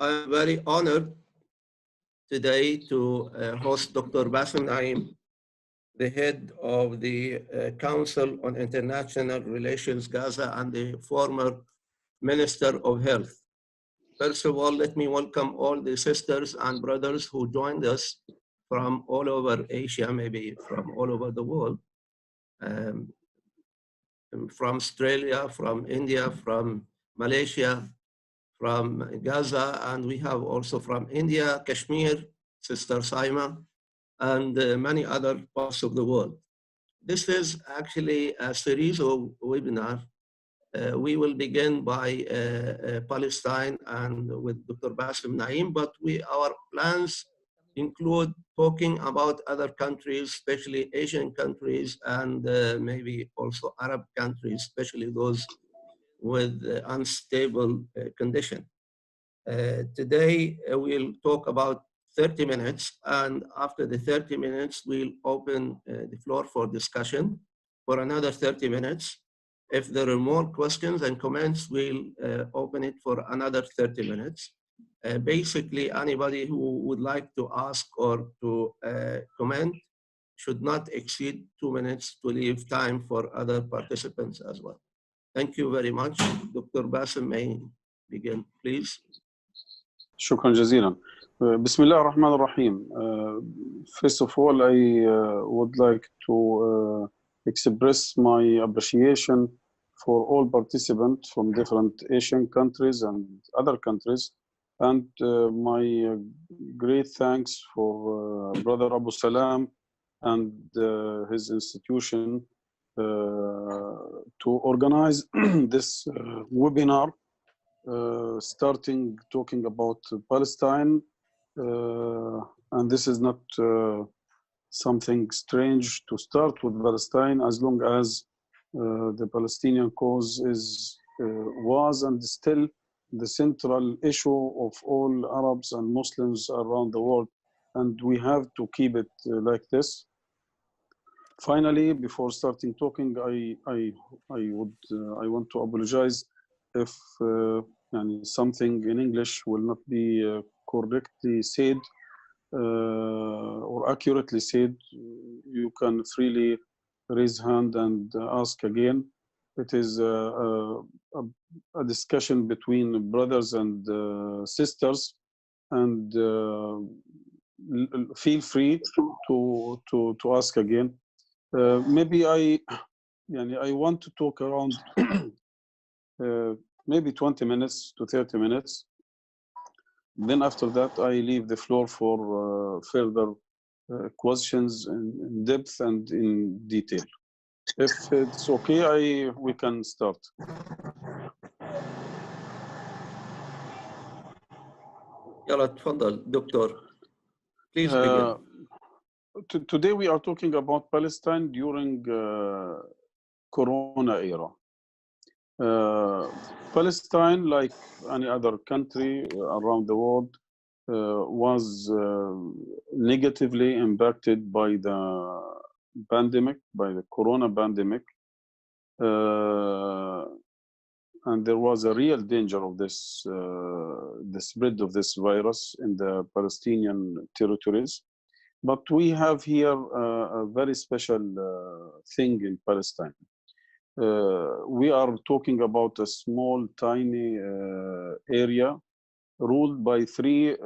I'm very honored today to host Dr. Bassem Naim, the head of the Council on International Relations Gaza and the former Minister of Health. First of all, let me welcome all the sisters and brothers who joined us from all over Asia, maybe from all over the world, um, from Australia, from India, from Malaysia, from Gaza, and we have also from India, Kashmir, Sister Saima, and many other parts of the world. This is actually a series of webinars. We will begin by Palestine and with Dr. Bassem Naim, but our plans include talking about other countries, especially Asian countries, and maybe also Arab countries, especially those with unstable condition. Today, we'll talk about 30 minutes, and after the 30 minutes, we'll open the floor for discussion for another 30 minutes. If there are more questions and comments, we'll open it for another 30 minutes. Basically, anybody who would like to ask or to comment should not exceed 2 minutes to leave time for other participants as well. Thank you very much. Dr. Bassem may begin, please. شكرا جزيلا. بسم الله الرحمن الرحيم. First of all, I would like to express my appreciation for all participants from different Asian countries and other countries, and my great thanks for Brother Abu Salam and his institution to organize this webinar. Starting talking about Palestine, and this is not something strange to start with Palestine, as long as the Palestinian cause was and is still the central issue of all Arabs and Muslims around the world, and we have to keep it like this. Finally, before starting talking, I want to apologize if something in English will not be correctly said or accurately said. You can freely raise hand and ask again. It is a discussion between brothers and sisters, and feel free to ask again. Maybe I want to talk around maybe 20 minutes to 30 minutes. Then after that, I leave the floor for further questions in depth and in detail. If it's okay, we can start. يلا تفضل دكتور. Please begin. Today we are talking about Palestine during Corona era. Palestine, like any other country around the world, was negatively impacted by the pandemic, by the Corona pandemic. And there was a real danger of this, the spread of this virus in the Palestinian territories. But we have here a very special thing in Palestine. We are talking about a small, tiny area ruled by three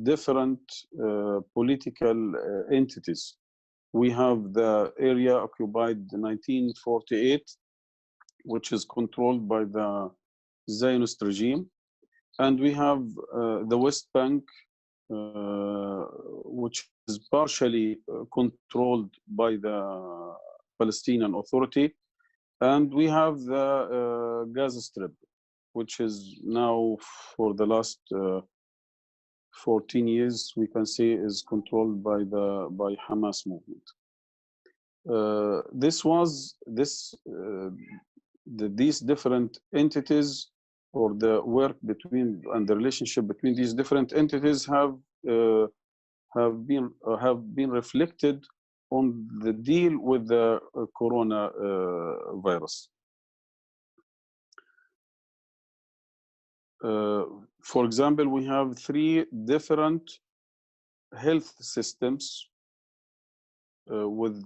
different political entities. We have the area occupied in 1948, which is controlled by the Zionist regime. And we have the West Bank, which is partially controlled by the Palestinian Authority. And we have the Gaza Strip, which is now for the last 14 years, we can say, is controlled by Hamas movement. These different entities, or the work between and the relationship between these different entities have been reflected on the deal with the Corona virus. For example, we have 3 different health systems with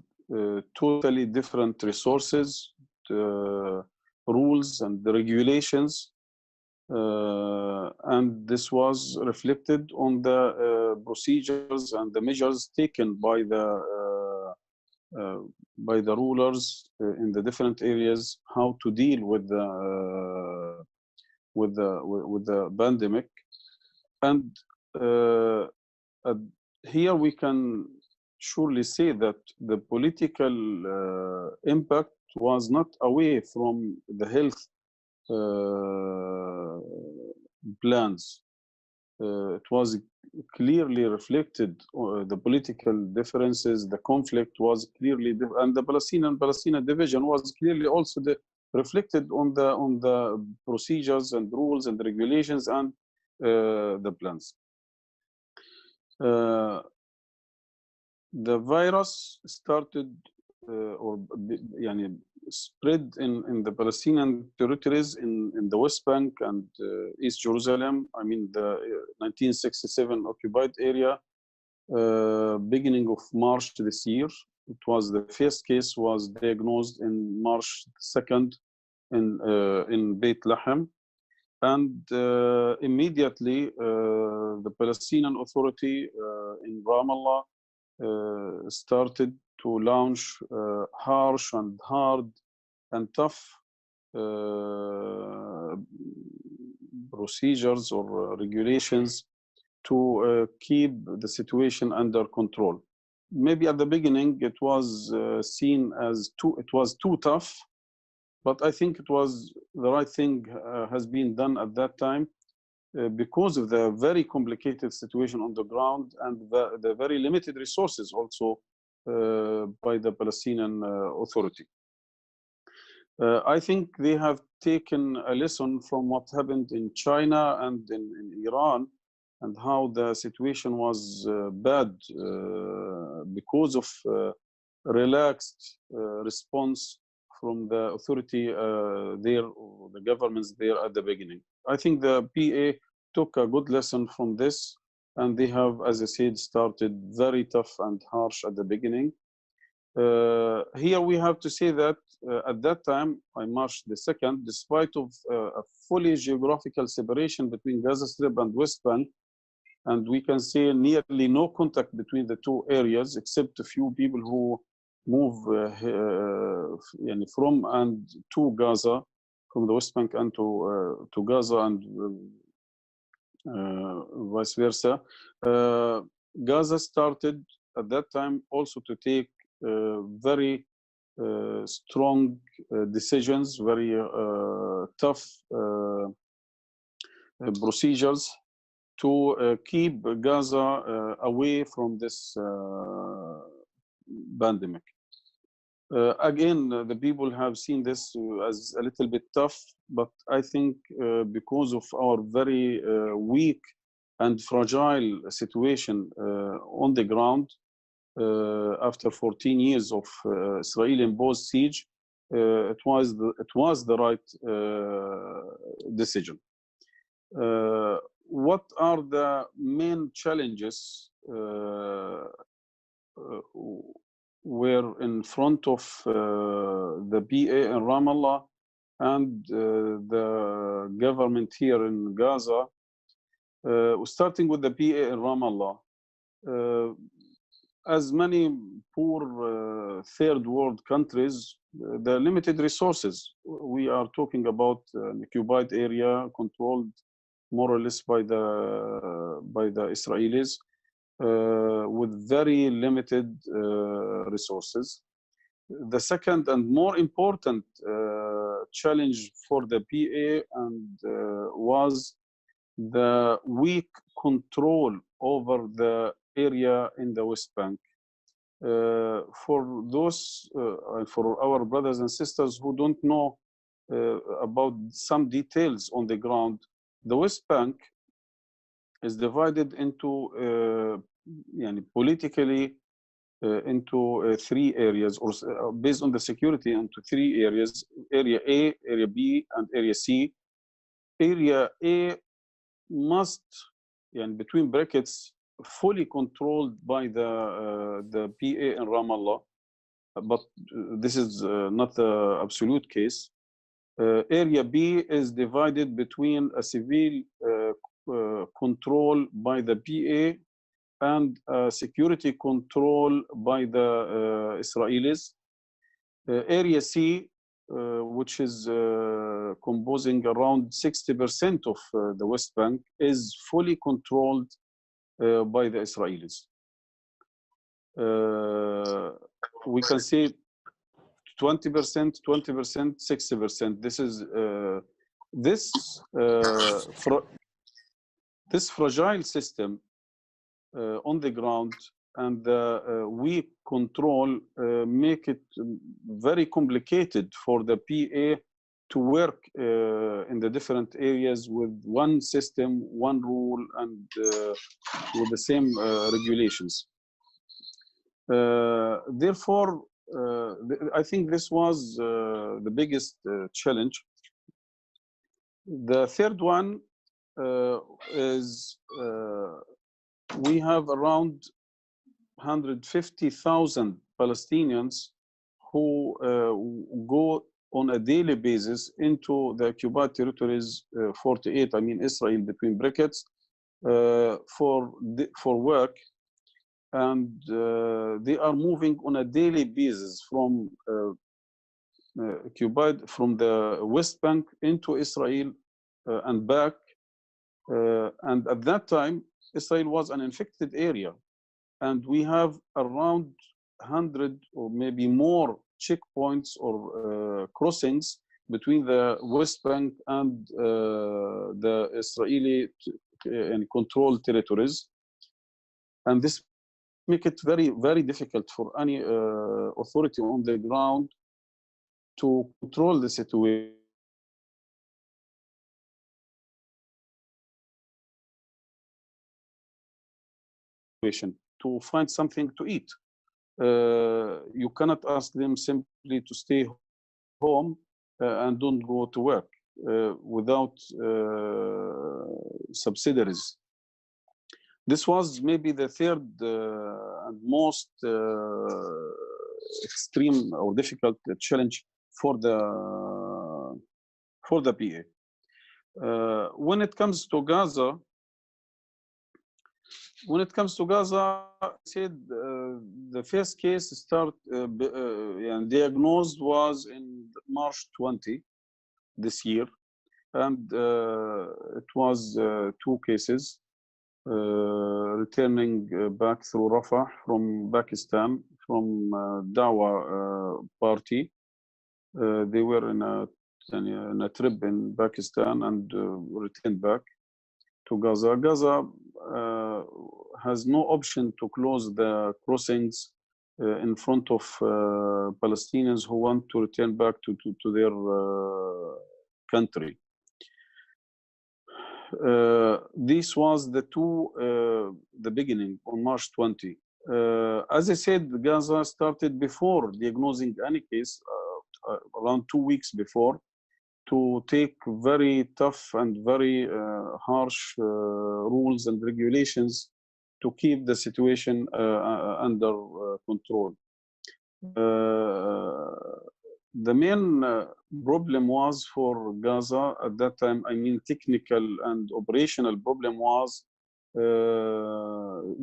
totally different resources, rules, and the regulations. And this was reflected on the procedures and the measures taken by the rulers in the different areas, how to deal with the pandemic. And here we can surely say that the political impact was not away from the health plans. It was clearly reflected, the political differences, the conflict was clearly, and the Palestinian division was clearly also reflected on the procedures and rules and regulations and the plans. The virus started spread in the Palestinian territories in the West Bank and East Jerusalem. I mean, the 1967 occupied area, beginning of March this year. It was the first case was diagnosed in March 2nd in Beit Lahem. And immediately, the Palestinian Authority in Ramallah started to launch harsh and hard and tough procedures or regulations to keep the situation under control. Maybe at the beginning it was seen as too tough, but I think it was the right thing has been done at that time because of the very complicated situation on the ground and the very limited resources also by the Palestinian Authority. I think they have taken a lesson from what happened in China and in Iran, and how the situation was bad because of relaxed response from the authority there, or the governments there at the beginning. I think the PA took a good lesson from this, and they have, as I said, started very tough and harsh at the beginning. Here we have to say that at that time, on March the 2nd, despite of a fully geographical separation between Gaza Strip and West Bank, and we can say nearly no contact between the two areas, except a few people who move from and to Gaza, from the West Bank and to Gaza, and vice versa. Gaza started at that time also to take very strong decisions, very tough procedures to keep Gaza away from this pandemic. Again, the people have seen this as a little bit tough, but I think because of our very weak and fragile situation on the ground, after 14 years of Israeli-imposed siege, it was the right decision. What are the main challenges were in front of the PA in Ramallah and the government here in Gaza? Starting with the PA in Ramallah, as many poor third world countries, the limited resources. We are talking about an occupied area controlled more or less by the Israelis, with very limited resources. The second and more important challenge for the PA was the weak control over the area in the West Bank. For those, for our brothers and sisters who don't know about some details on the ground, the West Bank is divided into politically into 3 areas, or based on the security, into 3 areas: Area A, Area B, and Area C. Area A must, and between brackets, fully controlled by the PA in Ramallah, but this is not the absolute case. Area B is divided between a civil control by the PA and security control by the Israelis. Area C, which is composing around 60% of the West Bank, is fully controlled by the Israelis. We can say 20%, 20%, 60%. This is this fragile system on the ground and the weak control make it very complicated for the PA to work in the different areas with one system, one rule, and with the same regulations. Therefore, I think this was the biggest challenge. The third one is we have around 150,000 Palestinians who go on a daily basis into the occupied territories 48, I mean Israel between brackets, for work. And they are moving on a daily basis from occupied, from the West Bank into Israel and back. And at that time, Israel was an infected area. And we have around 100 or maybe more checkpoints or crossings between the West Bank and the Israeli and controlled territories. And this make it very, very difficult for any authority on the ground to control the situation. To find something to eat. You cannot ask them simply to stay home and don't go to work without subsidiaries. This was maybe the third and most extreme or difficult challenge for the PA. When it comes to Gaza, I said the first case and diagnosed was in March 20 this year, and it was 2 cases returning back through Rafah from Pakistan, from Dawa party. They were in a trip in Pakistan and returned back to Gaza. Gaza has no option to close the crossings in front of Palestinians who want to return back to their country. This was the beginning on March 20. As I said, Gaza started before diagnosing any case, around 2 weeks before, to take very tough and very harsh rules and regulations to keep the situation under control. The main problem was for Gaza at that time, I mean technical and operational problem was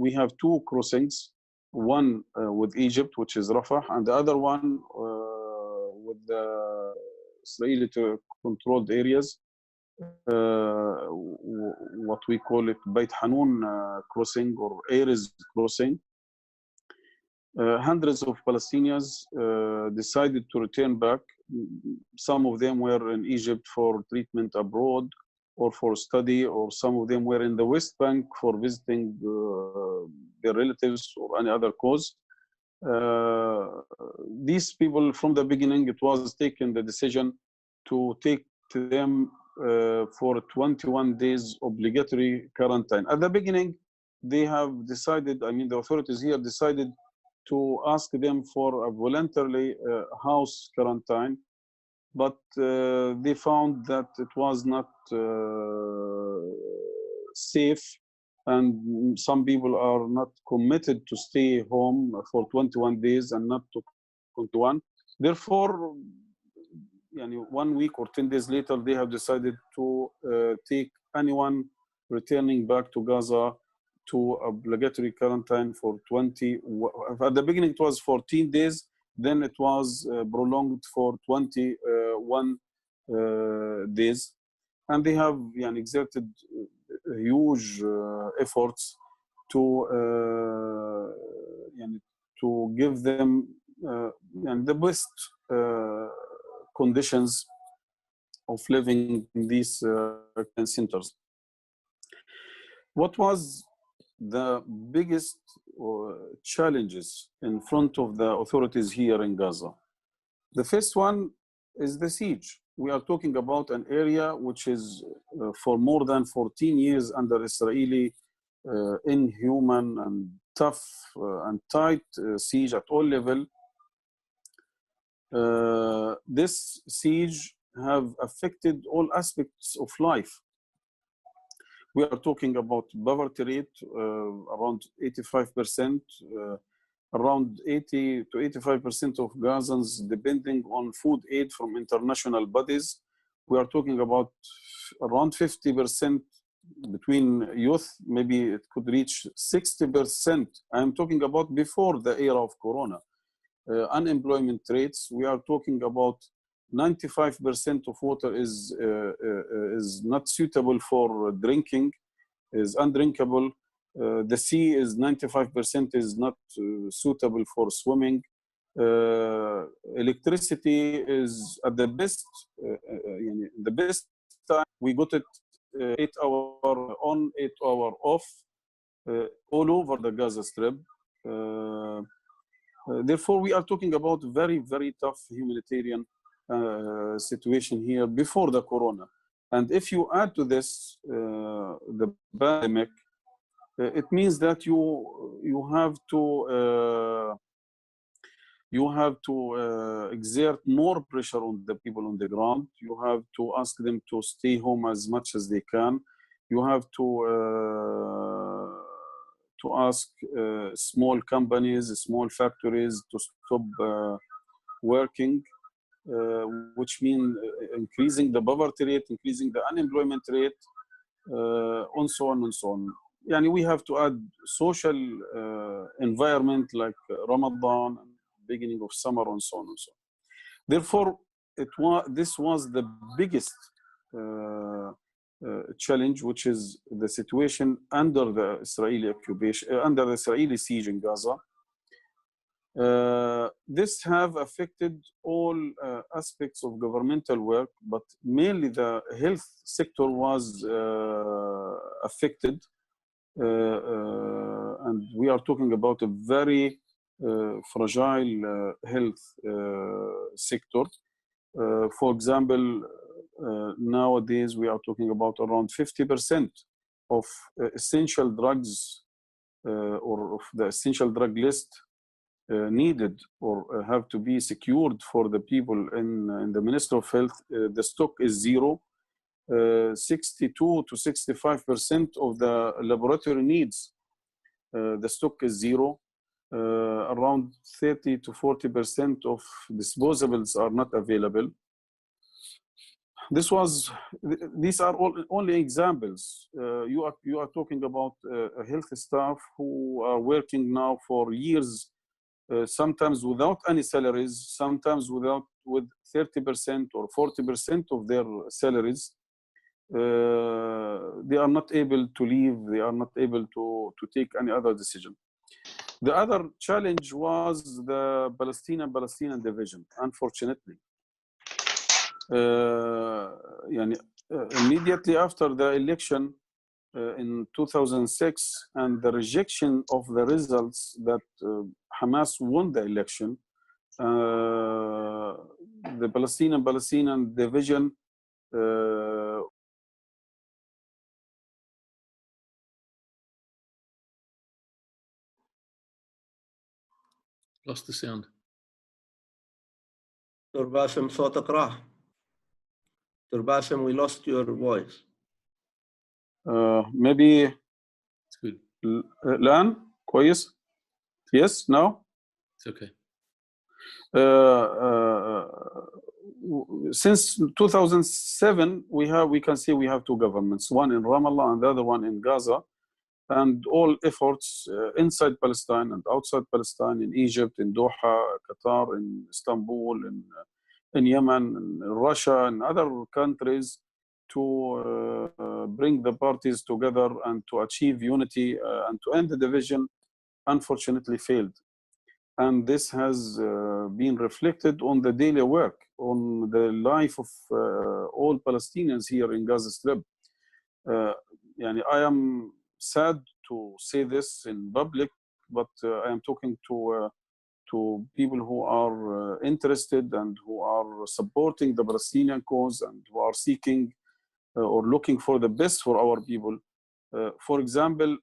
we have 2 crossings, one with Egypt, which is Rafah, and the other one with the Israeli controlled areas, what we call it Beit Hanun crossing or Erez crossing. Hundreds of Palestinians decided to return back. Some of them were in Egypt for treatment abroad or for study, or some of them were in the West Bank for visiting their relatives or any other cause. These people, from the beginning, it was taken the decision to take them for 21 days obligatory quarantine. At the beginning, they have decided, I mean, the authorities here decided to ask them for a voluntarily house quarantine, but they found that it was not safe, and some people are not committed to stay home for 21 days and not to 21. Therefore, 1 week or 10 days later, they have decided to take anyone returning back to Gaza to obligatory quarantine for 20. At the beginning, it was 14 days. Then it was prolonged for 21 days. And they have exerted huge efforts to give them the best conditions of living in these centers. What was the biggest challenges in front of the authorities here in Gaza? The first one is the siege. We are talking about an area which is for more than 14 years under Israeli inhuman and tough and tight siege at all levels. This siege have affected all aspects of life. We are talking about poverty rate around 85%, around 80 to 85% of Gazans depending on food aid from international bodies. We are talking about around 50% between youth, maybe it could reach 60%. I'm talking about before the era of Corona. Unemployment rates, we are talking about 95% of water is not suitable for drinking, is undrinkable. The sea is 95% is not suitable for swimming. Electricity is at the best, the best time we got it 8 hour on, 8 hour off, all over the Gaza Strip. Therefore, we are talking about very, very tough humanitarian situation here before the Corona. And if you add to this the pandemic, it means that you have to exert more pressure on the people on the ground. You have to ask them to stay home as much as they can. You have to ask small companies, small factories to stop working, which means increasing the poverty rate, increasing the unemployment rate, and so on and so on. We have to add social environment like Ramadan, beginning of summer, and so on and so on. Therefore, this was the biggest challenge, which is the situation under the Israeli occupation, under the Israeli siege in Gaza. This have affected all aspects of governmental work, but mainly the health sector was affected. And we are talking about a very fragile health sector. For example, nowadays we are talking about around 50% of essential drugs or of the essential drug list needed or have to be secured for the people in the Ministry of Health. The stock is zero. 62 to 65% of the laboratory needs, the stock is zero. Around 30 to 40% of disposables are not available. These are only examples. You are talking about health staff who are working now for years, sometimes without any salaries, sometimes with 30% or 40% of their salaries. They are not able to leave. They are not able to take any other decision. The other challenge was the Palestinian division, unfortunately. Immediately after the election in 2006 and the rejection of the results that Hamas won the election, the Palestinian division lost the sound. Dr. Bassem, صوتك راح. Dr. Bassem, we lost your voice. maybe It's good. الآن كويس. Yes, now. It's okay. Since 2007, we can see we have two governments, one in Ramallah and the other one in Gaza, and all efforts inside Palestine and outside Palestine, in Egypt, in Doha, Qatar, in Istanbul, in Yemen, in Russia, and other countries, to bring the parties together and to achieve unity and to end the division, unfortunately failed. And this has been reflected on the daily work, on the life of all Palestinians here in Gaza Strip. I am sad to say this in public, but I am talking to people who are interested and who are supporting the Palestinian cause and who are seeking or looking for the best for our people. For example,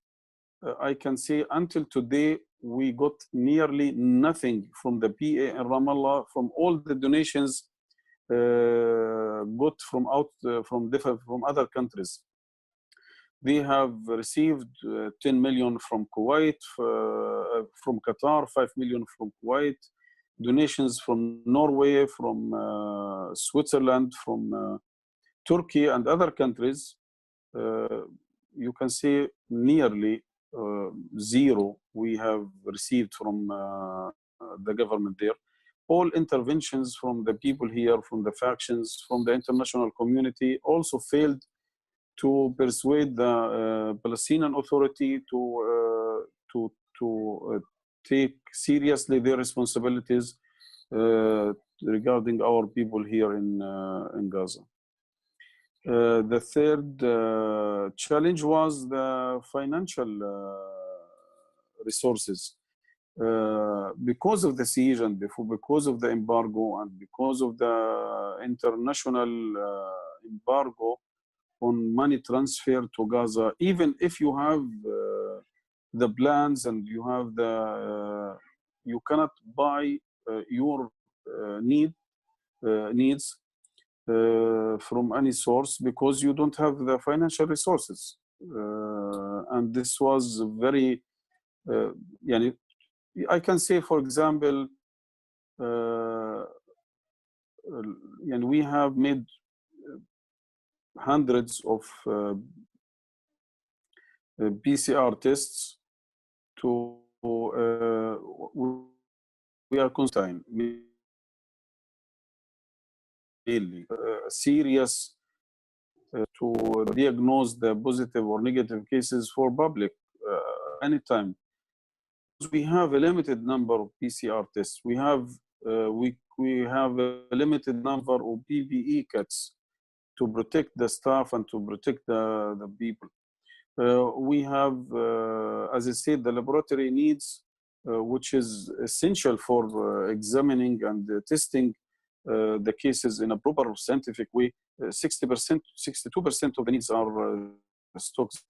I can say until today, we got nearly nothing from the PA in Ramallah, from all the donations got from other countries. They have received 10 million from Kuwait, from Qatar, 5 million from Kuwait, donations from Norway, from Switzerland, from Turkey and other countries. You can say nearly zero we have received from the government there. All interventions from the people here, from the factions, from the international community also failed to persuade the Palestinian Authority to take seriously their responsibilities regarding our people here in Gaza. The third challenge was the financial resources. Because of the siege and because of the embargo and because of the international embargo on money transfer to Gaza, even if you have the plans and you have you cannot buy your needs from any source because you don't have the financial resources. And this was very, I can say, for example, we have made hundreds of PCR tests to we are constrained. Serious to diagnose the positive or negative cases for public anytime. We have a limited number of PCR tests. We have a limited number of PPE kits to protect the staff and to protect the people. We have, as I said, the laboratory needs, which is essential for examining and testing the cases in a proper scientific way. 60%, 62% of the needs are stocks.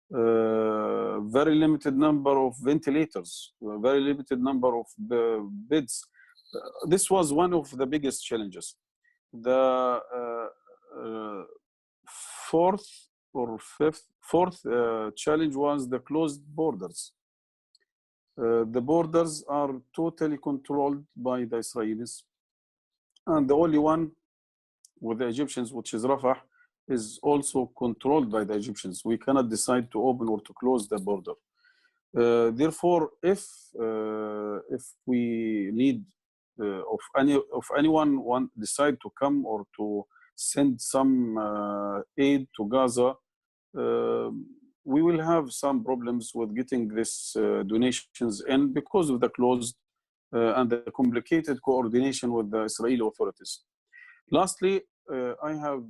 Very limited number of ventilators, very limited number of beds. This was one of the biggest challenges. The fourth challenge was the closed borders. The borders are totally controlled by the Israelis. And the only one with the Egyptians, which is Rafah, is also controlled by the Egyptians. We cannot decide to open or to close the border. Therefore, if we need of anyone decide to come or to send some aid to Gaza, we will have some problems with getting these donations in because of the closed and the complicated coordination with the Israeli authorities. Lastly, I have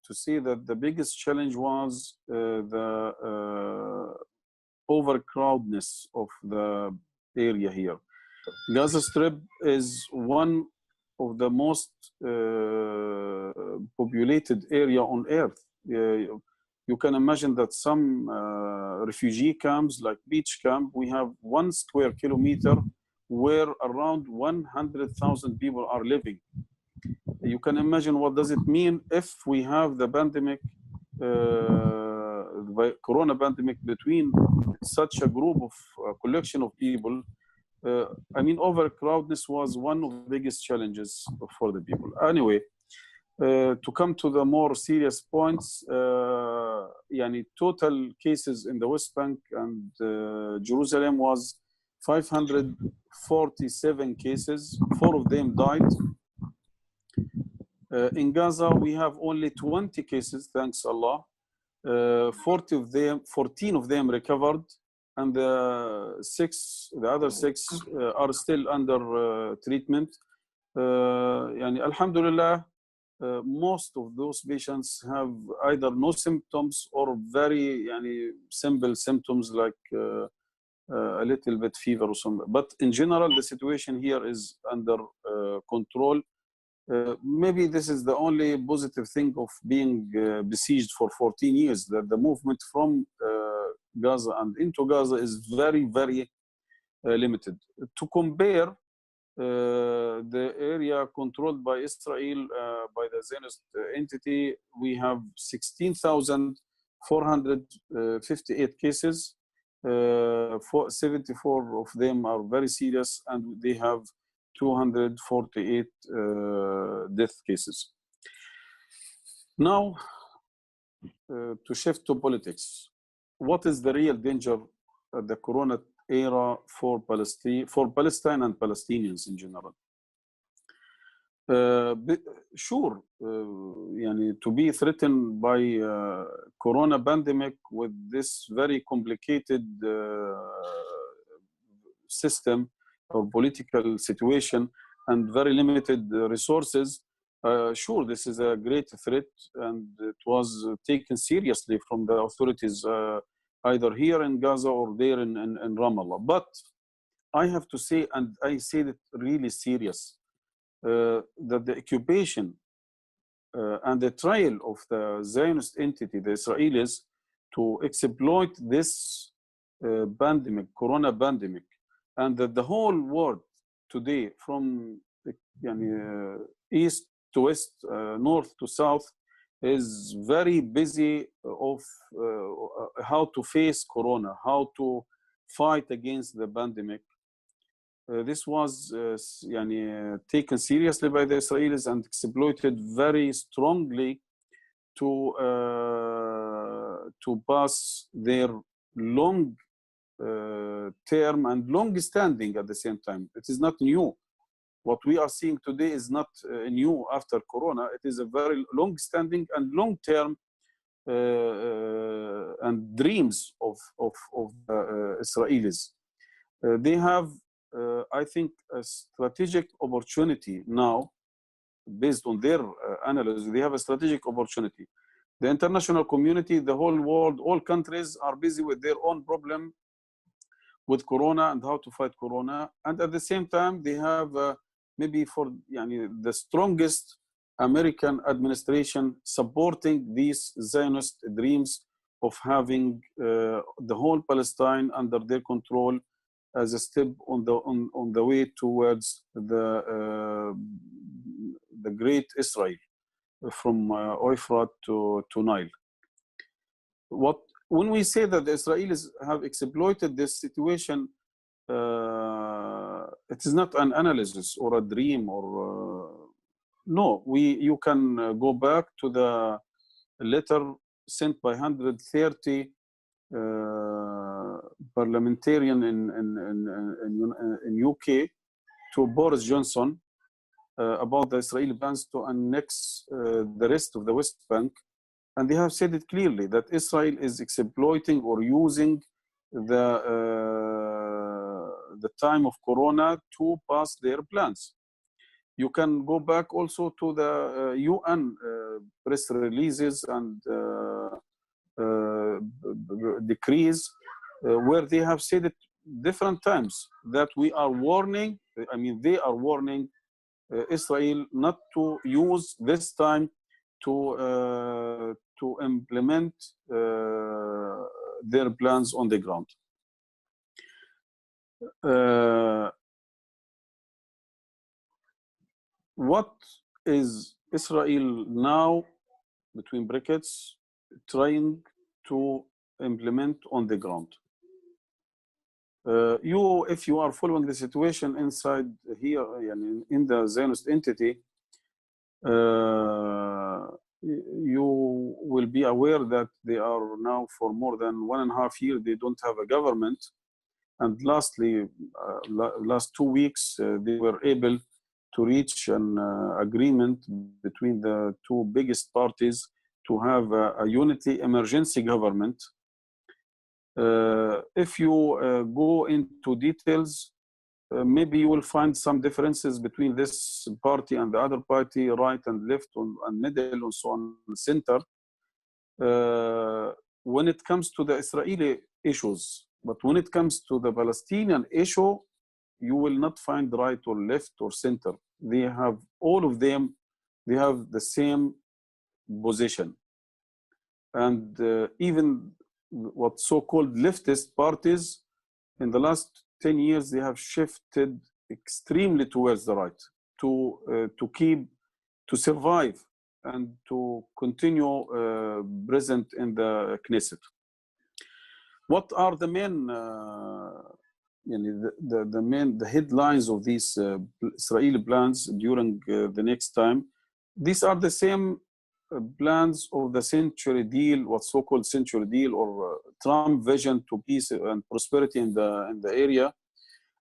to say that the biggest challenge was the overcrowdedness of the area here. Gaza Strip is one of the most populated area on earth. You can imagine that some refugee camps, like beach camp, we have 1 square kilometer where around 100,000 people are living. You can imagine what does it mean if we have the pandemic the corona pandemic between such a group of collection of people. I mean, overcrowdedness was one of the biggest challenges for the people. Anyway, to come to the more serious points, yani total cases in the West Bank and Jerusalem was 547 cases. 4 of them died. In Gaza, we have only 20 cases, thanks Allah. 14 of them recovered, and the other six are still under treatment. Yani, Alhamdulillah, most of those patients have either no symptoms or very simple symptoms like a little bit fever or something. But in general, the situation here is under control. Maybe this is the only positive thing of being besieged for 14 years, that the movement from Gaza and into Gaza is very, very limited. To compare, the area controlled by Israel, by the Zionist entity, we have 16,458 cases. 74 of them are very serious, and they have 248 death cases. Now, to shift to politics. What is the real danger at the Corona era for Palestine and Palestinians in general? Sure, to be threatened by Corona pandemic with this very complicated system or political situation and very limited resources, sure, this is a great threat, and it was taken seriously from the authorities either here in Gaza or there in Ramallah. But I have to say, and I say it really serious, that the occupation and the trial of the Zionist entity, the Israelis, to exploit this pandemic, Corona pandemic, and that the whole world today, from east to west, north to south, is very busy of how to face Corona, how to fight against the pandemic. This was taken seriously by the Israelis and exploited very strongly to pass their long term and long standing at the same time. It is not new. What we are seeing today is not new after Corona. It is a very long standing and long term and dreams of the Israelis. They have, I think, a strategic opportunity now, based on their analysis. They have a strategic opportunity. The international community, the whole world, all countries are busy with their own problem with Corona and how to fight Corona. And at the same time, they have maybe for the strongest American administration supporting these Zionist dreams of having the whole Palestine under their control as a step on the way towards the great Israel, from Euphrates to Nile. When we say that the Israelis have exploited this situation, it is not an analysis or a dream or no. You can go back to the letter sent by 130 parliamentarian in UK to Boris Johnson about the Israeli plans to annex the rest of the West Bank. And they have said it clearly that Israel is exploiting or using the time of Corona to pass their plans. You can go back also to the UN press releases and decrees where they have said it different times that we are warning, they are warning Israel not to use this time to implement their plans on the ground. What is Israel now, between brackets, trying to implement on the ground. If you are following the situation inside here in the Zionist entity, you will be aware that they are now for more than 1.5 years, they don't have a government. And lastly, last 2 weeks, they were able to reach an agreement between the two biggest parties to have a unity emergency government. If you go into details, maybe you will find some differences between this party and the other party, right and left and middle and so on, center, when it comes to the Israeli issues. But when it comes to the Palestinian issue, you will not find right or left or center. They have, all of them, they have the same position. And even what so-called leftist parties, in the last 10 years, they have shifted extremely towards the right to survive and to continue present in the Knesset. What are the main, the headlines of these Israeli plans during the next time? These are the same plans of the century deal, what's so-called century deal, or Trump vision to peace and prosperity in the area.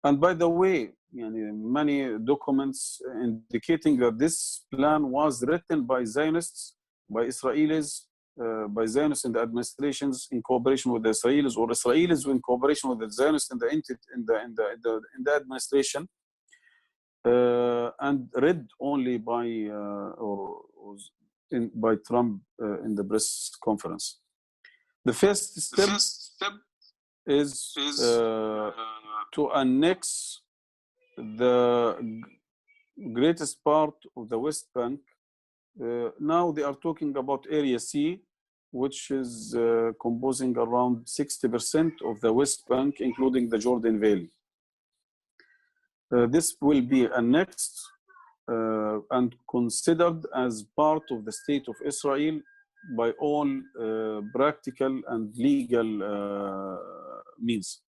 And by the way, many documents indicating that this plan was written by Zionists, by Israelis, by Zionists in the administrations in cooperation with the Israelis, or Israelis in cooperation with the Zionists in the administration, and read only by by Trump in the press conference. The first step is to annex the greatest part of the West Bank. Now they are talking about Area C, which is composing around 60% of the West Bank, including the Jordan Valley. This will be annexed and considered as part of the state of Israel by all practical and legal means.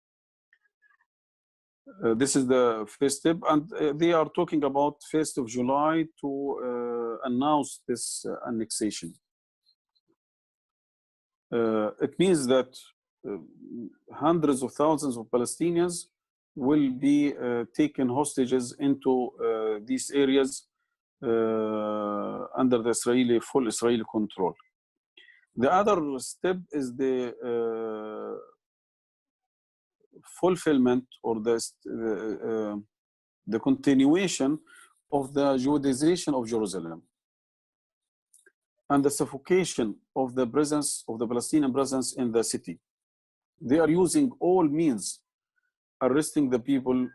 This is the first step, and they are talking about 1st of July to announce this annexation. It means that hundreds of thousands of Palestinians will be taken hostages into these areas under the full Israeli control. The other step is the fulfillment or the continuation of the Judaization of Jerusalem and the suffocation of the presence of the Palestinian presence in the city. They are using all means, arresting the people,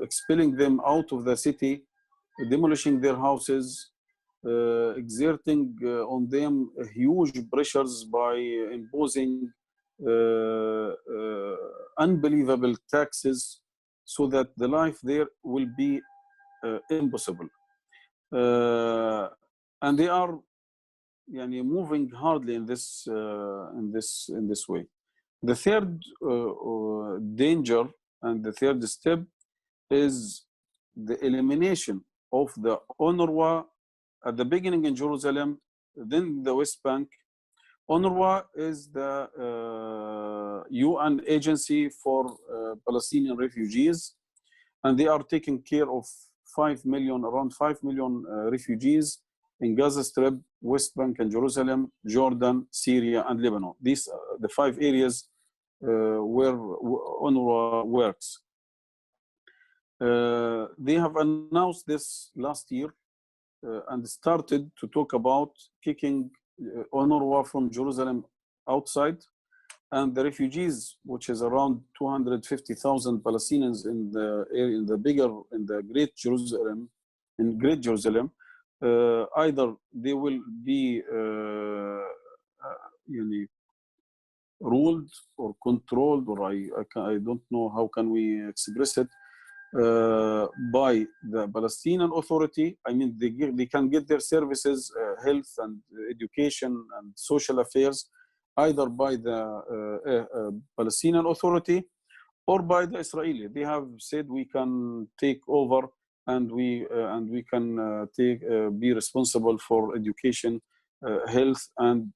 expelling them out of the city, demolishing their houses, exerting on them huge pressures by imposing unbelievable taxes, so that the life there will be impossible. And they are moving hardly in this way. The third danger and the third step is the elimination of the UNRWA at the beginning in Jerusalem, then the West Bank. UNRWA is the UN agency for Palestinian refugees, and they are taking care of around 5 million refugees in Gaza Strip, West Bank and Jerusalem, Jordan, Syria, and Lebanon. These are the 5 areas where UNRWA works. They have announced this last year and started to talk about kicking UNRWA from Jerusalem outside, and the refugees, which is around 250,000 Palestinians in the Great Jerusalem, either they will be ruled or controlled, or I don't know how can we express it, by the Palestinian Authority. I mean, they can get their services, health and education and social affairs, either by the Palestinian Authority or by the Israeli. They have said we can take over and we can be responsible for education, health, and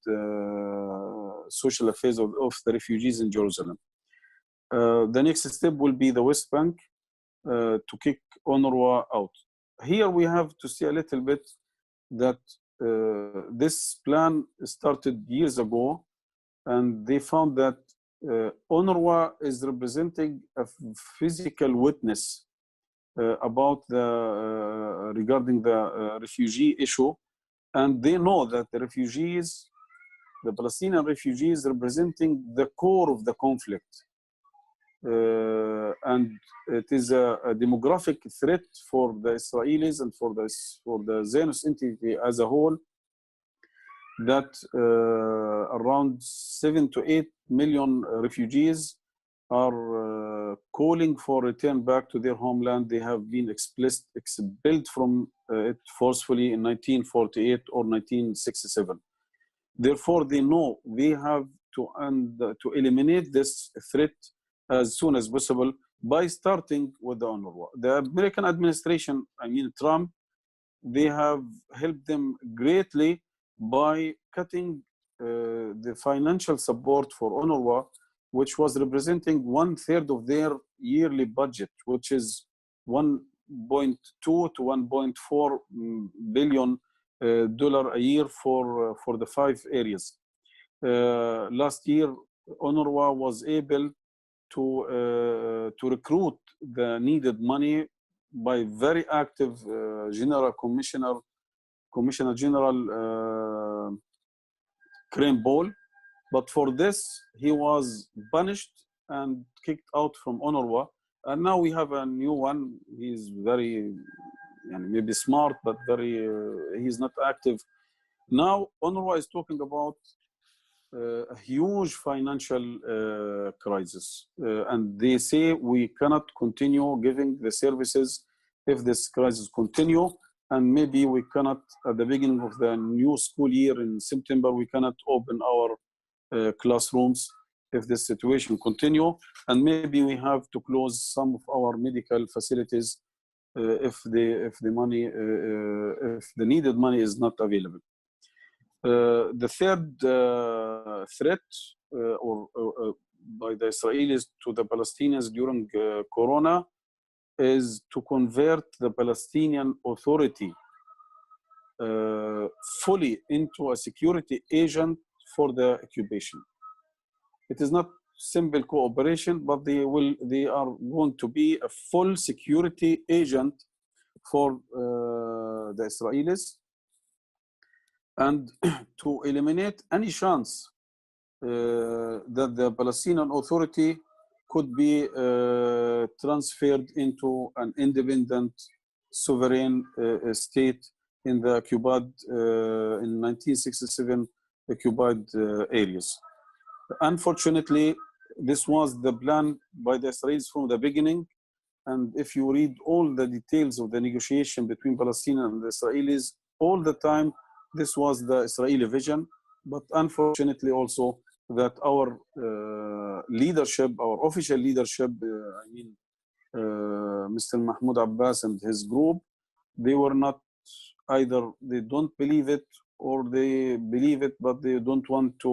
social affairs of the refugees in Jerusalem. The next step will be the West Bank to kick UNRWA out. Here we have to see a little bit that this plan started years ago, and they found that UNRWA is representing a physical witness about the regarding the refugee issue, and they know that the refugees, the Palestinian refugees, representing the core of the conflict. And it is a demographic threat for the Israelis and for the Zionist entity as a whole, that around 7 to 8 million refugees are calling for return back to their homeland. They have been expelled from it forcefully in 1948 or 1967. Therefore, they know they have to eliminate this threat as soon as possible by starting with the UNRWA. The American administration, I mean Trump, they have helped them greatly by cutting the financial support for UNRWA, which was representing 1/3 of their yearly budget, which is 1.2 to 1.4 billion dollar a year for the 5 areas. Last year, UNRWA was able to recruit the needed money by very active Commissioner General Crane Ball. But for this, he was punished and kicked out from UNRWA. And now we have a new one. He's very, maybe smart, but he's not active. Now, UNRWA is talking about a huge financial crisis. And they say we cannot continue giving the services if this crisis continue. And maybe we cannot, at the beginning of the new school year in September, we cannot open our classrooms if this situation continue, and maybe we have to close some of our medical facilities if the needed money is not available. The third threat by the Israelis to the Palestinians during Corona is to convert the Palestinian Authority fully into a security agent for the occupation. It is not simple cooperation, but they are going to be a full security agent for the Israelis, and to eliminate any chance that the Palestinian Authority could be transferred into an independent sovereign state in the occupied in 1967 occupied areas. Unfortunately, this was the plan by the Israelis from the beginning. And if you read all the details of the negotiation between Palestinians and the Israelis, all the time, this was the Israeli vision. But unfortunately also that our leadership, our official leadership, Mr. Mahmoud Abbas and his group, they were not either, they don't believe it, or they believe it, but they don't want to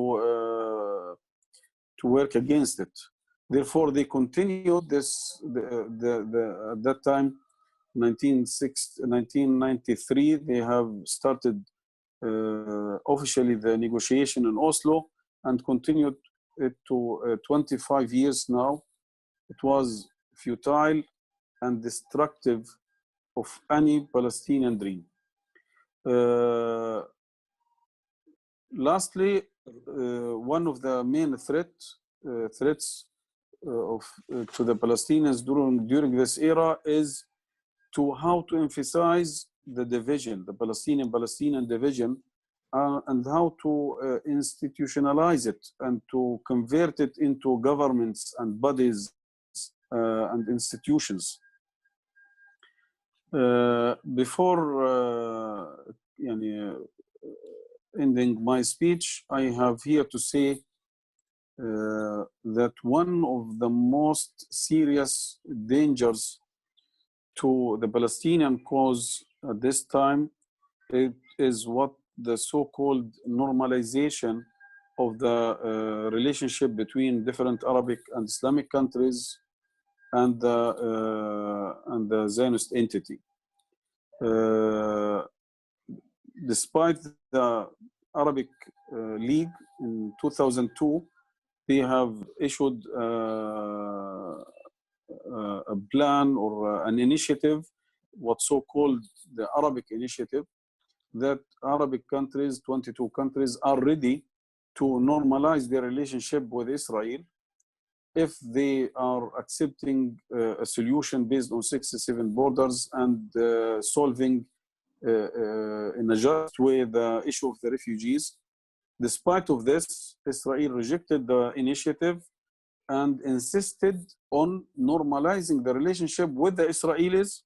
work against it. Therefore, they continued this, at that time, 1993, they have started officially the negotiation in Oslo and continued it to 25 years now. It was futile and destructive of any Palestinian dream. Lastly, one of the main threats to the Palestinians during this era is to how to emphasize the division, the Palestinian division, and how to institutionalize it and to convert it into governments and bodies and institutions. Before ending my speech, I have here to say that one of the most serious dangers to the Palestinian cause at this time, it is what the so-called normalization of the relationship between different Arabic and Islamic countries and the Zionist entity. Despite the Arabic League in 2002, they have issued a plan or an initiative, what's so-called the Arabic Initiative, that Arabic countries, 22 countries, are ready to normalize their relationship with Israel if they are accepting a solution based on 67 borders and solving in a just way the issue of the refugees. Despite of this, Israel rejected the initiative and insisted on normalizing the relationship with the Israelis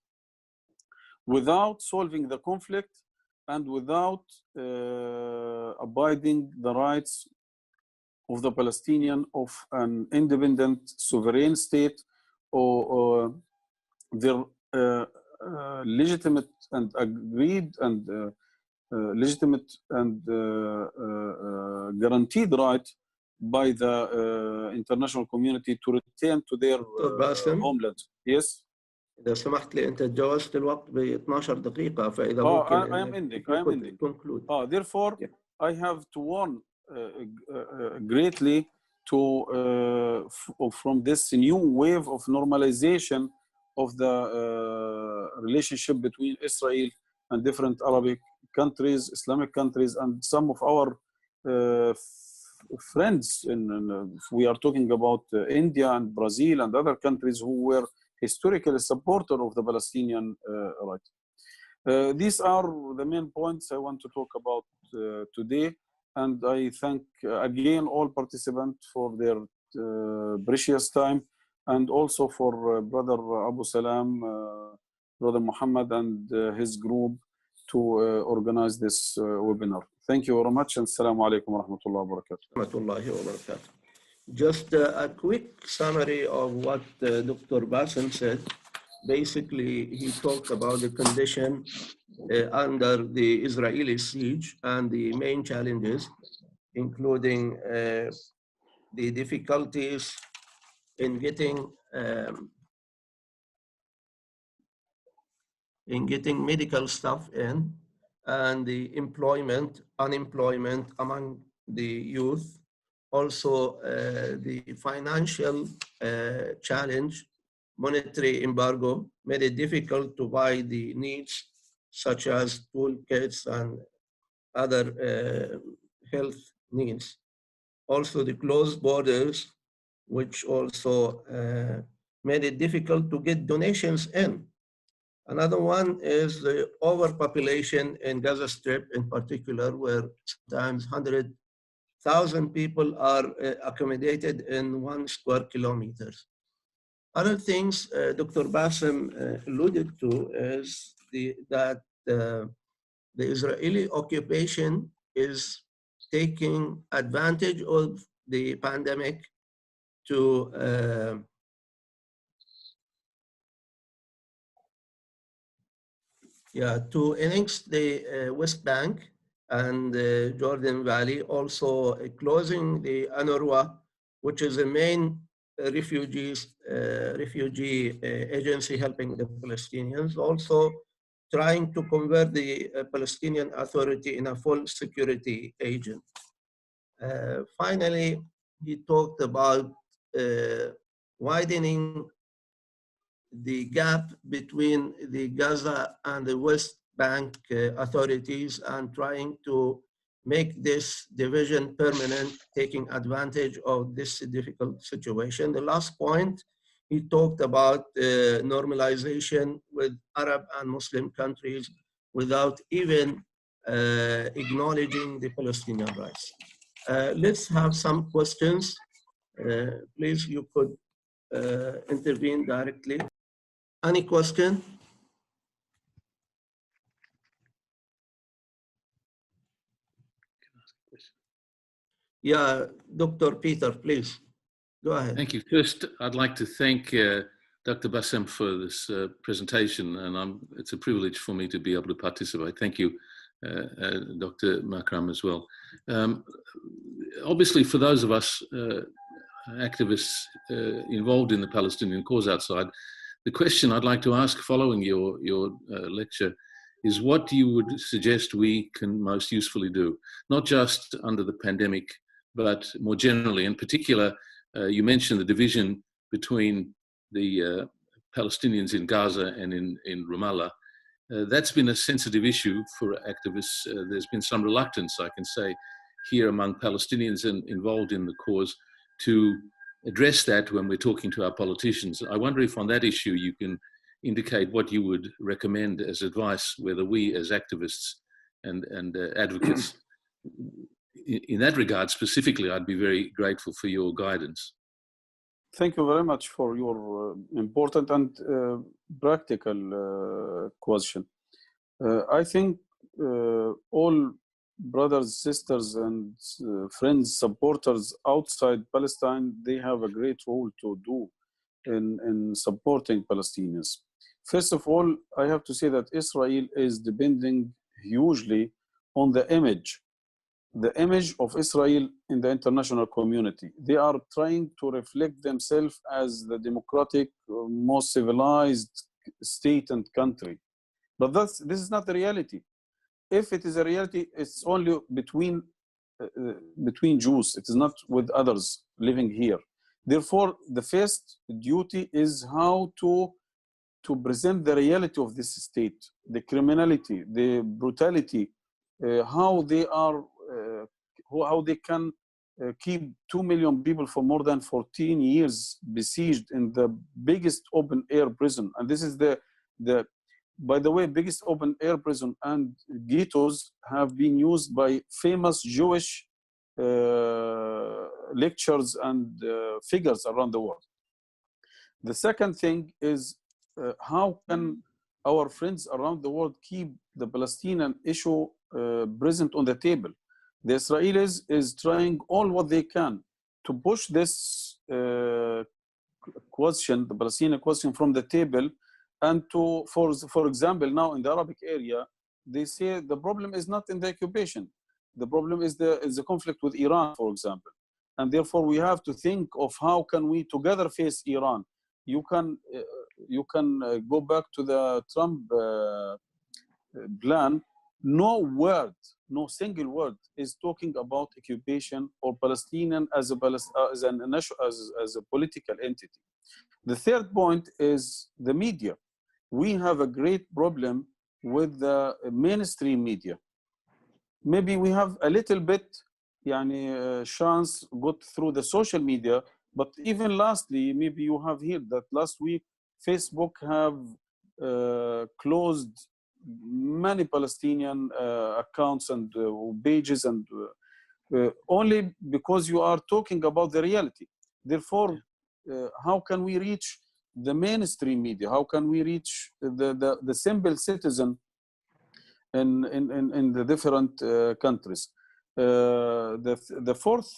without solving the conflict and without abiding the rights of the Palestinian of an independent sovereign state or their legitimate and agreed and legitimate and guaranteed right by the international community to return to their homeland. Yes. إذا سمحت لي أنت تجاوزت الوقت ب 12 دقيقة فإذا ممكن I am ending. conclude. Therefore, I have to warn greatly to from this new wave of normalization of the relationship between Israel and different Arabic countries, Islamic countries, and some of our friends. We are talking about India and Brazil and other countries who were historically supporter of the Palestinian right. These are the main points I want to talk about today, and I thank again all participants for their precious time, and also for Brother Abu Salam, Brother Muhammad, and his group to organize this webinar. Thank you very much, and Assalamu alaikum wa rahmatullahi wa barakatuh. Just a quick summary of what Dr. Bassem said. Basically, he talked about the condition under the Israeli siege and the main challenges, including the difficulties in getting medical staff in, and the unemployment among the youth. Also, the financial challenge, monetary embargo, made it difficult to buy the needs such as toolkits and other health needs. Also, the closed borders, which also made it difficult to get donations in. Another one is the overpopulation in Gaza Strip in particular, where sometimes 100,000 people are accommodated in 1 square kilometers. Other things Dr. Bassem alluded to is that the Israeli occupation is taking advantage of the pandemic to annex the West Bank and the Jordan Valley, also closing the UNRWA, which is the main refugee agency helping the Palestinians, also trying to convert the Palestinian Authority in a full security agent. Finally, he talked about widening the gap between the Gaza and the West Bank authorities and trying to make this division permanent, taking advantage of this difficult situation. The last point, he talked about normalization with Arab and Muslim countries without even acknowledging the Palestinian rights. Let's have some questions. Please, you could intervene directly. Any question? Yeah, Dr. Peter, please, go ahead. Thank you. First, I'd like to thank Dr. Bassem for this presentation, and it's a privilege for me to be able to participate. Thank you, Dr. Makram, as well. Obviously, for those of us activists involved in the Palestinian cause outside, the question I'd like to ask following your lecture is what you would suggest we can most usefully do, not just under the pandemic, but more generally. In particular, you mentioned the division between the Palestinians in Gaza and in Ramallah. That's been a sensitive issue for activists. There's been some reluctance, I can say, here among Palestinians involved in the cause to address that when we're talking to our politicians. I wonder if on that issue you can indicate what you would recommend as advice, whether we as activists and advocates, in that regard specifically, I'd be very grateful for your guidance. Thank you very much for your important and practical question. I think all brothers, sisters, and friends, supporters outside Palestine, they have a great role to do in supporting Palestinians. First of all, I have to say that Israel is depending hugely on the image of Israel in the international community. They are trying to reflect themselves as the democratic, most civilized state and country. But this is not the reality. If it is a reality, it's only between Jews. It is not with others living here. Therefore, the first duty is how to present the reality of this state, the criminality, the brutality, how they can keep 2 million people for more than 14 years besieged in the biggest open air prison. And this is by the way, biggest open air prison and ghettos have been used by famous Jewish lecturers and figures around the world. The second thing is how can our friends around the world keep the Palestinian issue present on the table? The Israelis is trying all what they can to push this question, the Palestinian question, from the table, and for example, now in the Arabic area, they say the problem is not in the occupation. The problem is the conflict with Iran, for example. And therefore, we have to think of how can we together face Iran. You can go back to the Trump plan. No single word is talking about occupation or Palestinian as a political entity. The third point is the media. We have a great problem with the mainstream media. Maybe we have a little bit chance got through the social media, but even lastly, maybe you have heard that last week Facebook have closed many Palestinian accounts and pages, and only because you are talking about the reality. Therefore, how can we reach the mainstream media? How can we reach the simple citizen in the different countries? The fourth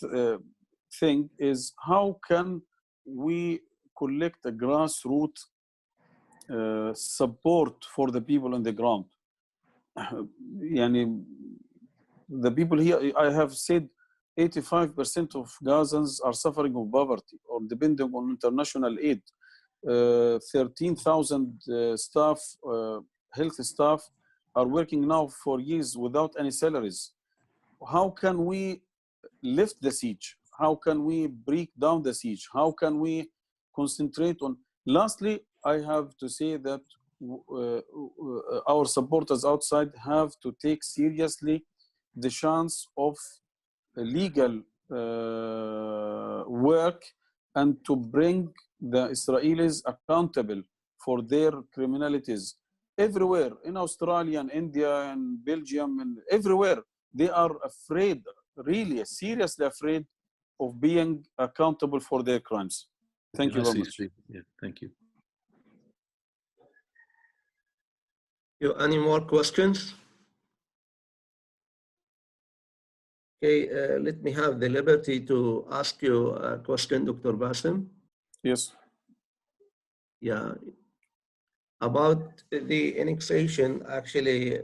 thing is how can we collect a grassroots support for the people on the ground? The people here, I have said 85% of Gazans are suffering of poverty or depending on international aid. 13,000 staff, health staff, are working now for years without any salaries. How can we lift the siege? How can we break down the siege? How can we concentrate on? Lastly, I have to say that our supporters outside have to take seriously the chance of legal work and to bring the Israelis accountable for their criminalities. Everywhere, in Australia and India and Belgium and everywhere, they are afraid, really seriously afraid of being accountable for their crimes. Thank you very much. Yeah, thank you. Any more questions? Okay, let me have the liberty to ask you a question, Dr. Bassem. Yes. Yeah, about the annexation, actually,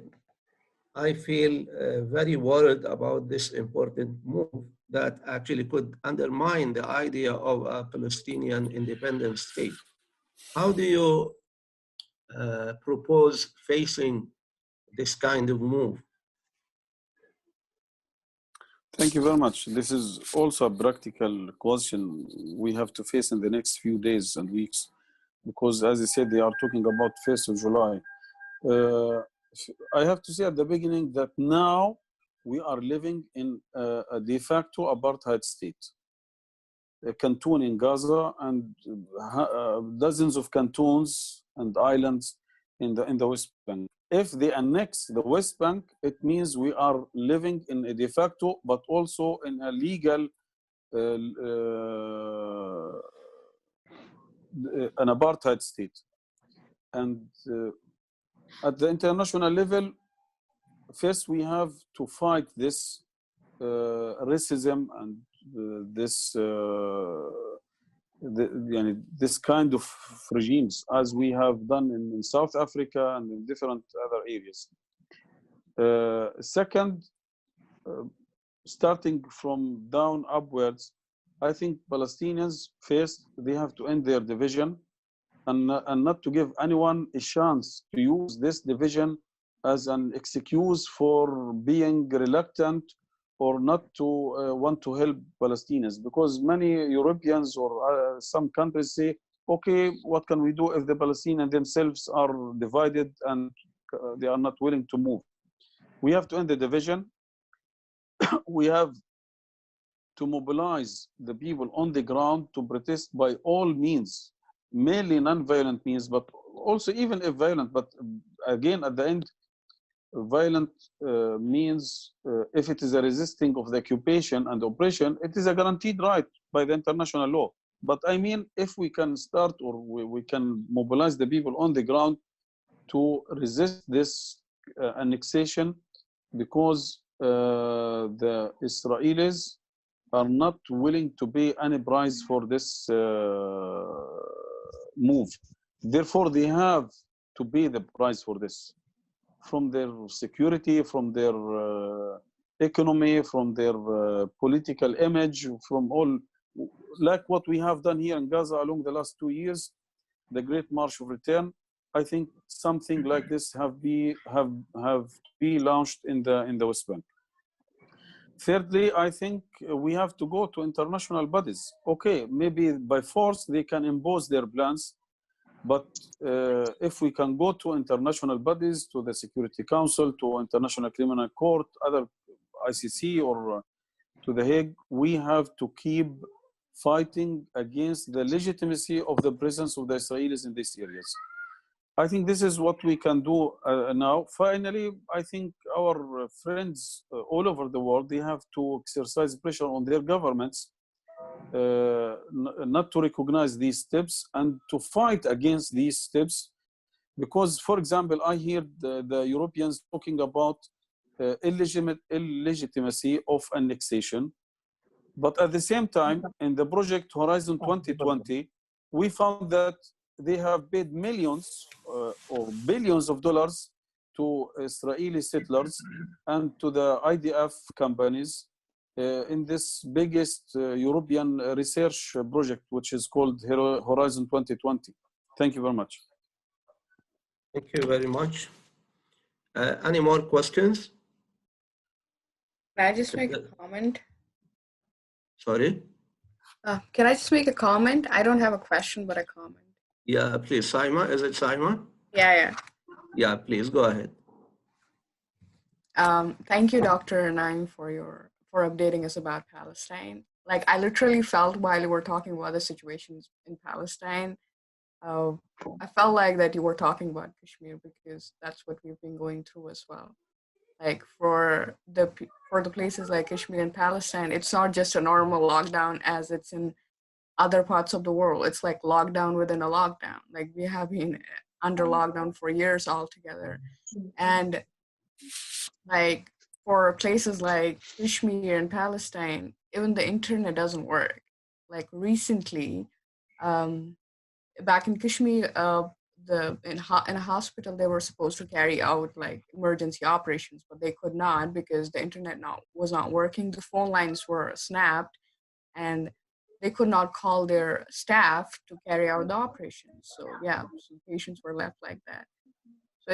I feel very worried about this important move that actually could undermine the idea of a Palestinian independent state. How do you propose facing this kind of move? Thank you very much. This is also a practical question we have to face in the next few days and weeks, because as I said, they are talking about 1st of July. I have to say at the beginning that now we are living in a de facto apartheid state. A canton in Gaza and dozens of cantons and islands in the West Bank. If they annex the West Bank, it means we are living in a de facto, but also in a legal, an apartheid state. And at the international level, first we have to fight this racism and this kind of regimes, as we have done in South Africa and in different other areas. Second, starting from down upwards, I think Palestinians first, they have to end their division and not to give anyone a chance to use this division as an excuse for being reluctant or not to want to help Palestinians, because many Europeans or some countries say, okay, what can we do if the Palestinians themselves are divided and they are not willing to move? We have to end the division. We have to mobilize the people on the ground to protest by all means, mainly non-violent means, but also even if violent, but again, at the end, violent means if it is a resisting of the occupation and oppression, it is a guaranteed right by the international law. But I mean, if we can start or we can mobilize the people on the ground to resist this annexation, because the Israelis are not willing to pay any price for this move. Therefore, they have to pay the price for this, from their security, from their economy, from their political image, from all, like what we have done here in Gaza along the last 2 years, the Great March of Return. I think something like this have been launched in the West Bank. Thirdly, I think we have to go to international bodies. Okay, maybe by force they can impose their plans, but if we can go to international bodies, to the Security Council, to International Criminal Court, other ICC, or to The Hague, we have to keep fighting against the legitimacy of the presence of the Israelis in these areas. I think this is what we can do now. Finally, I think our friends all over the world, they have to exercise pressure on their governments not to recognize these steps and to fight against these steps. Because, for example, I hear the Europeans talking about illegitimacy of annexation. But at the same time, in the project Horizon 2020, we found that they have paid millions or billions of dollars to Israeli settlers and to the IDF companies in this biggest European research project, which is called Horizon 2020. Thank you very much. Thank you very much. Any more questions? Can I just make a comment? Sorry? Can I just make a comment? I don't have a question, but a comment. Yeah, please. Saima, is it Saima? Yeah. Yeah, please go ahead. Thank you, Dr. Naim, for updating us about Palestine. Like, I literally felt while you were talking about the situations in Palestine, I felt like that you were talking about Kashmir, because that's what we've been going through as well. Like for the places like Kashmir and Palestine, it's not just a normal lockdown as it's in other parts of the world. It's like lockdown within a lockdown. Like we have been under lockdown for years altogether. And like for places like Kashmir and Palestine, even the internet doesn't work. Like recently, um, back in Kashmir, in a hospital they were supposed to carry out like emergency operations, but they could not because the internet was not working. The phone lines were snapped, and they could not call their staff to carry out the operations. So yeah, so patients were left like that. So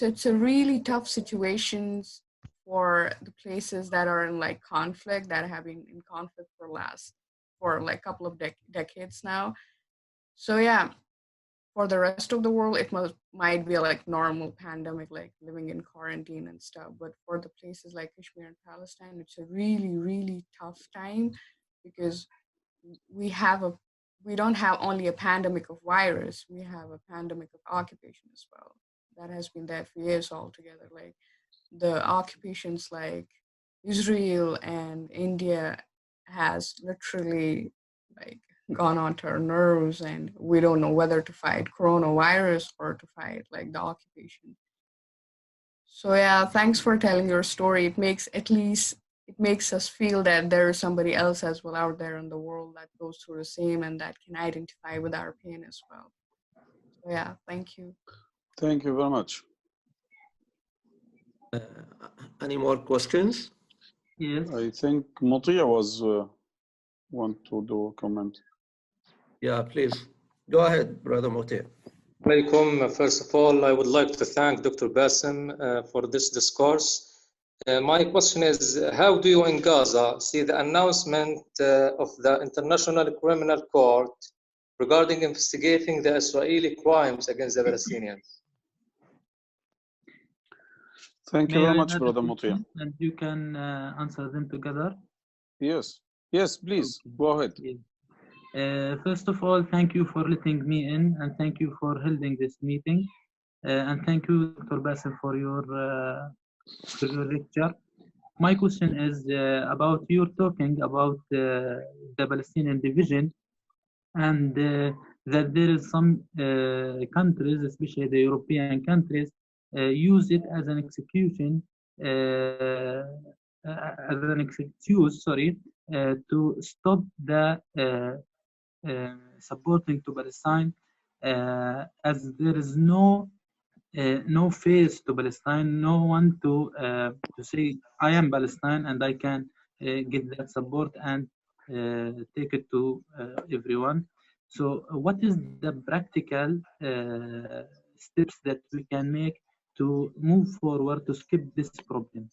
it's a really tough situations for the places that are in like conflict, that have been in conflict for like a couple of decades now. So yeah, for the rest of the world, it might be like normal pandemic, like living in quarantine and stuff. But for the places like Kashmir and Palestine, it's a really, really tough time because we have a we don't have only a pandemic of virus, we have a pandemic of occupation as well. That has been there for years altogether. Like the occupations like Israel and India has literally like gone onto our nerves, and we don't know whether to fight coronavirus or to fight like the occupation. So yeah, thanks for telling your story. It makes us feel that there is somebody else as well out there in the world that goes through the same and that can identify with our pain as well. So yeah, thank you. Thank you very much. Any more questions? Yes. I think Mutia was want to do a comment. Yeah, please. Go ahead, Brother Moti. Alaikum. First of all, I would like to thank Dr. Bassem for this discourse. My question is, how do you in Gaza see the announcement of the International Criminal Court regarding investigating the Israeli crimes against the Palestinians? Thank you May very I much, add a Brother question Mutia. and you can answer them together? Yes, yes, please, go ahead. Yes. First of all, thank you for letting me in, and thank you for holding this meeting. And thank you, Dr. Bassem, for your lecture. My question is about you're talking about the Palestinian division, and that there is some countries, especially the European countries, use it as an execution, as an excuse, to stop the supporting to Palestine, as there is no face to Palestine, no one to say I am Palestine and I can get that support and take it to everyone. So what is the practical steps that we can make to move forward to skip this problem?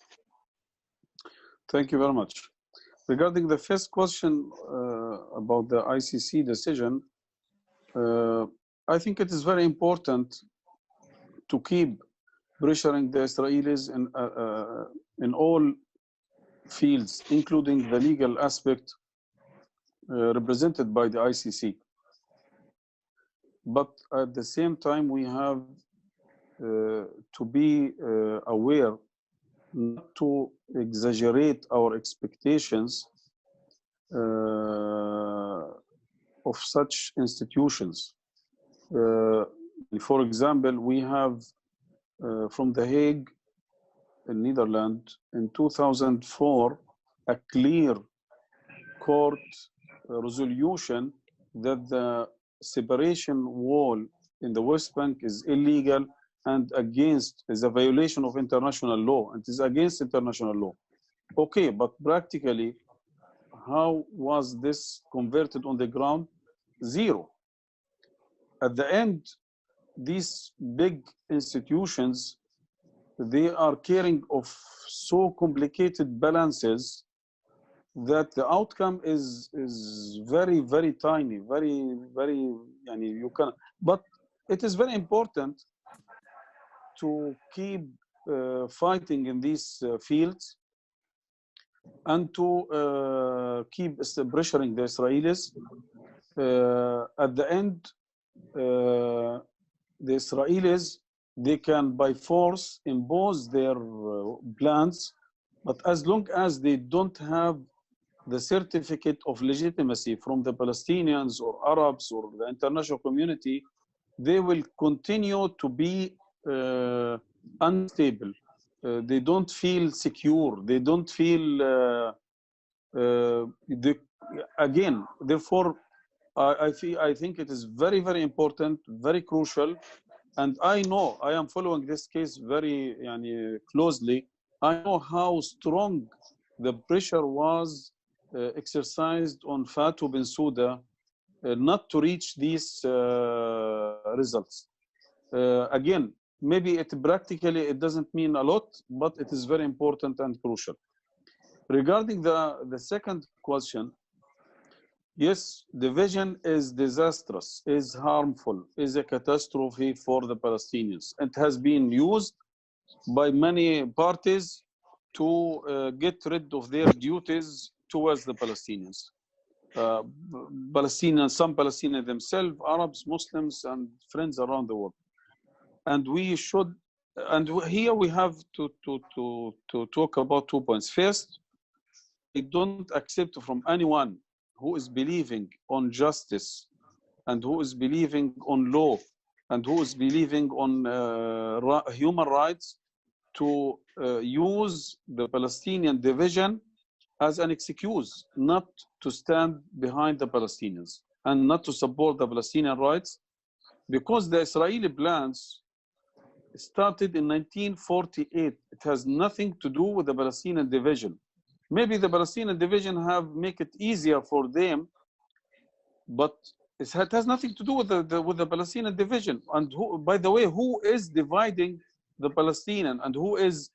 Thank you very much. Regarding the first question about the ICC decision, I think it is very important to keep pressuring the Israelis in all fields, including the legal aspect represented by the ICC. But at the same time, we have to be aware not to exaggerate our expectations of such institutions. For example, we have from The Hague in Netherlands in 2004 a clear court resolution that the separation wall in the West Bank is illegal and is a violation of international law, and is against international law. Okay, but practically, how was this converted on the ground? Zero. At the end, these big institutions, they are caring of so complicated balances that the outcome is very, very tiny, very, very, you can, but it is very important to keep fighting in these fields and to keep pressuring the Israelis. At the end, the Israelis, they can by force impose their plans, but as long as they don't have the certificate of legitimacy from the Palestinians or Arabs or the international community, they will continue to be unstable. they don't feel secure. They don't feel again. Therefore, I think it is very, very important, very crucial. And I know I am following this case very closely. I know how strong the pressure was exercised on Fatou Bensouda not to reach these results. Again, maybe practically it doesn't mean a lot, but it is very important and crucial. Regarding the second question, yes, division is disastrous, is harmful, is a catastrophe for the Palestinians. It has been used by many parties to get rid of their duties towards the Palestinians. Some Palestinians themselves, Arabs, Muslims, and friends around the world. And we should, and here we have to talk about 2 points. First, I don't accept from anyone who is believing on justice and who is believing on law and who is believing on human rights to use the Palestinian division as an excuse not to stand behind the Palestinians and not to support the Palestinian rights, because the Israeli plans started in 1948. It has nothing to do with the Palestinian division. Maybe the Palestinian division have make it easier for them, but it has nothing to do with the Palestinian division. And who, by the way, who is dividing the Palestinian and who is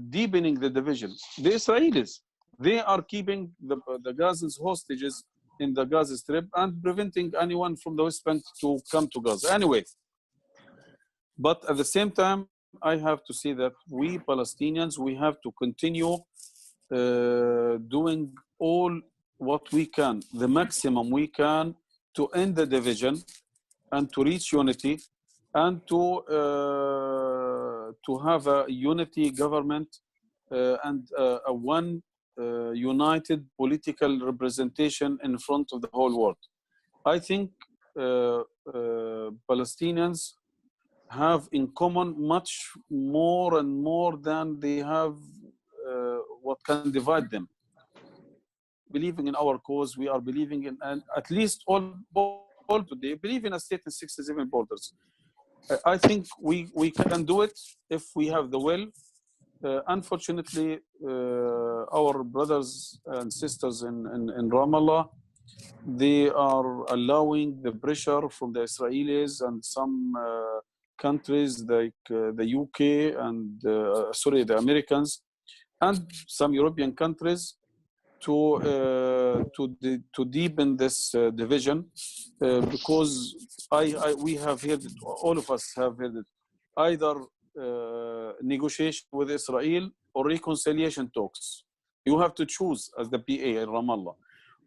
deepening the division? The Israelis. They are keeping the Gazans hostages in the Gaza Strip and preventing anyone from the West Bank to come to Gaza. Anyway, but at the same time, I have to say that we Palestinians, we have to continue doing all what we can, the maximum we can, to end the division and to reach unity and to have a unity government and a one united political representation in front of the whole world. I think Palestinians have in common much more and more than they have what can divide them. Believing in our cause, we are believing in, and at least all today believe in a state in 67 borders. I think we can do it if we have the will. Unfortunately, our brothers and sisters in Ramallah, they are allowing the pressure from the Israelis and some countries like the UK and the Americans and some European countries to deepen this division, because we have heard it, all of us have heard it, either negotiation with Israel or reconciliation talks. You have to choose as the PA in Ramallah,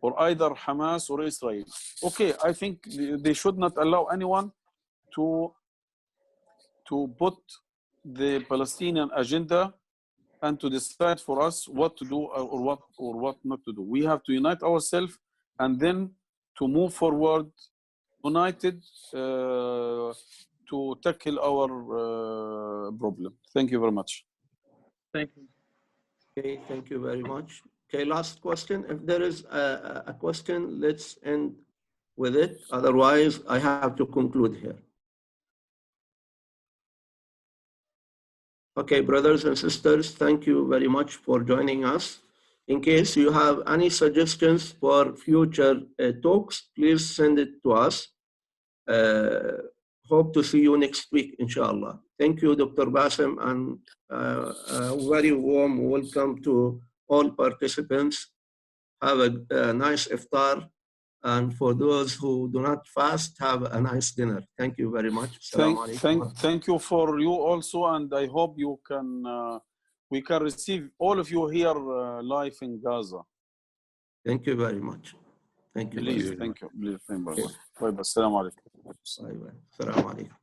or either Hamas or Israel. Okay, I think they should not allow anyone to put the Palestinian agenda and to decide for us what to do or what not to do. We have to unite ourselves and then to move forward united to tackle our problem. Thank you very much. Thank you. Okay, thank you very much. Okay, last question. If there is a question, let's end with it. Otherwise, I have to conclude here. Okay, brothers and sisters, thank you very much for joining us. In case you have any suggestions for future talks, please send it to us. Hope to see you next week, inshallah. Thank you, Dr. Bassem, and a very warm welcome to all participants. Have a nice iftar. And for those who do not fast, have a nice dinner. Thank you very much. Thank you for you also, and I hope you can we can receive all of you here live in Gaza. Thank you very much. Thank you. Please, thank you. Bye bye. Assalamu alaikum. Bye bye. Assalamu alaikum.